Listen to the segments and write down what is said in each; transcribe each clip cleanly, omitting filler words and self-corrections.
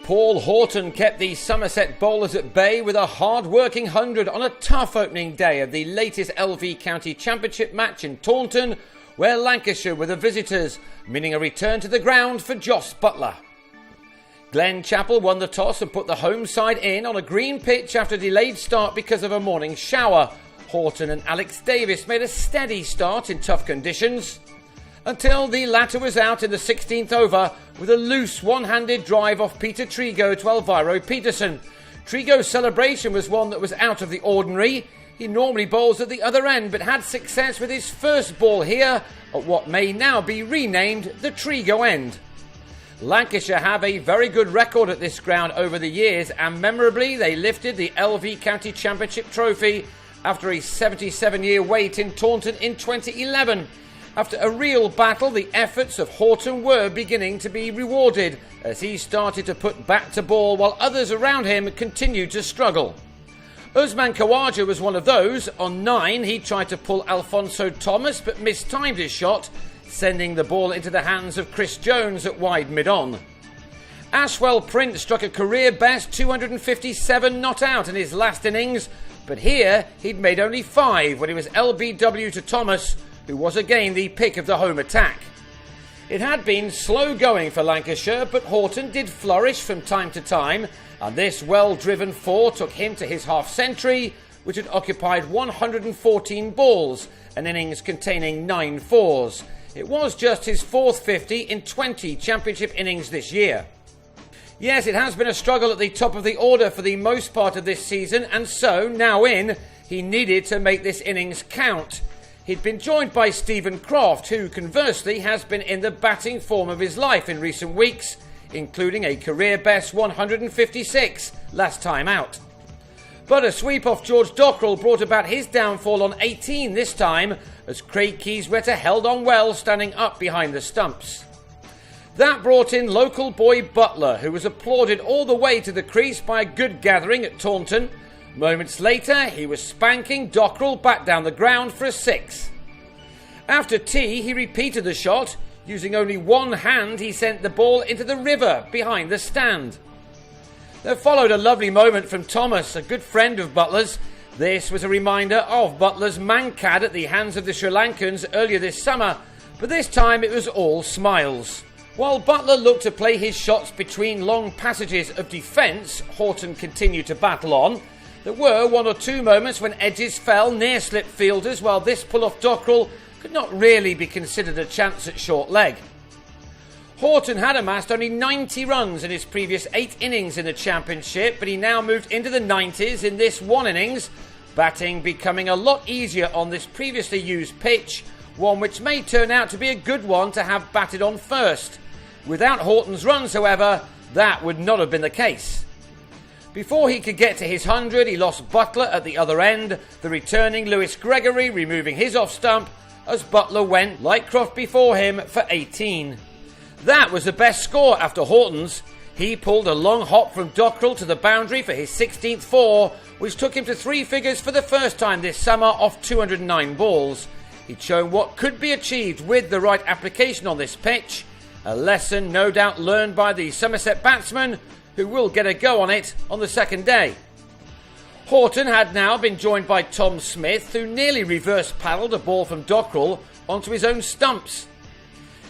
Paul Horton kept the Somerset bowlers at bay with a hard-working 100 on a tough opening day of the latest LV County Championship match in Taunton, where Lancashire were the visitors, meaning a return to the ground for Jos Buttler. Glen Chappell won the toss and put the home side in on a green pitch after a delayed start because of a morning shower. Horton and Alex Davis made a steady start in tough conditions, until the latter was out in the 16th over with a loose one-handed drive off Peter Trigo to Alvaro Peterson. Trigo's celebration was one that was out of the ordinary. He normally bowls at the other end, but had success with his first ball here at what may now be renamed the Trigo end. Lancashire have a very good record at this ground over the years, and memorably they lifted the LV County Championship trophy after a 77-year wait in Taunton in 2011. After a real battle, the efforts of Horton were beginning to be rewarded as he started to put bat to ball while others around him continued to struggle. Usman Khawaja was one of those. On 9, he tried to pull Alfonso Thomas but mistimed his shot, sending the ball into the hands of Chris Jones at wide mid-on. Ashwell Prince struck a career best 257 not out in his last innings, but here he'd made only 5 when he was LBW to Thomas, who was again the pick of the home attack. It had been slow going for Lancashire, but Horton did flourish from time to time, and this well-driven 4 took him to his half-century, which had occupied 114 balls, an innings containing 9 fours. It was just his 4th 50 in 20 championship innings this year. Yes, it has been a struggle at the top of the order for the most part of this season, and so, now in, he needed to make this innings count. He'd been joined by Stephen Croft, who conversely has been in the batting form of his life in recent weeks, including a career best 156 last time out. But a sweep off George Dockrell brought about his downfall on 18 this time, as Craig Keyswetter held on well, standing up behind the stumps. That brought in local boy Buttler, who was applauded all the way to the crease by a good gathering at Taunton. Moments later, he was spanking Dockrell back down the ground for a 6. After tea, he repeated the shot. Using only one hand, he sent the ball into the river behind the stand. There followed a lovely moment from Thomas, a good friend of Buttler's. This was a reminder of Buttler's mankad at the hands of the Sri Lankans earlier this summer, but this time it was all smiles. While Buttler looked to play his shots between long passages of defence, Horton continued to battle on. There were 1 or 2 moments when edges fell near slip fielders, while this pull off Dockrell could not really be considered a chance at short leg. Horton had amassed only 90 runs in his previous 8 innings in the championship, but he now moved into the 90s in this one innings, batting becoming a lot easier on this previously used pitch, one which may turn out to be a good one to have batted on first. Without Horton's runs, however, that would not have been the case. Before he could get to his 100, he lost Buttler at the other end, the returning Lewis Gregory removing his off stump, as Buttler went, like Croft before him, for 18. That was the best score after Horton's. He pulled a long hop from Dockrell to the boundary for his 16th 4, which took him to 3 figures for the first time this summer off 209 balls. He'd shown what could be achieved with the right application on this pitch, a lesson no doubt learned by the Somerset batsman, who will get a go on it on the second day. Horton had now been joined by Tom Smith, who nearly reverse paddled a ball from Dockrell onto his own stumps.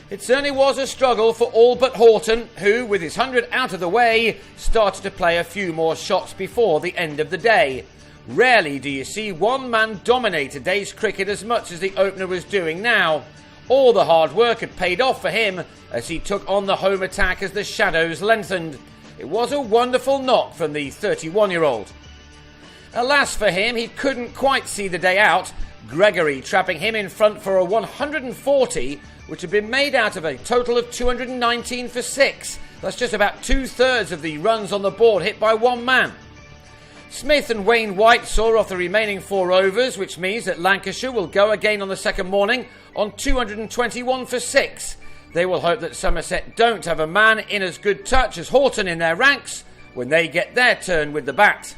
It certainly was a struggle for all but Horton, who, with his 100 out of the way, started to play a few more shots before the end of the day. Rarely do you see one man dominate a day's cricket as much as the opener was doing now. All the hard work had paid off for him as he took on the home attack as the shadows lengthened. It was a wonderful knock from the 31-year-old. Alas for him, he couldn't quite see the day out, Gregory trapping him in front for a 140, which had been made out of a total of 219 for 6. That's just about 2/3 of the runs on the board hit by one man. Smith and Wayne White saw off the remaining 4 overs, which means that Lancashire will go again on the second morning on 221 for 6. They will hope that Somerset don't have a man in as good touch as Horton in their ranks when they get their turn with the bat.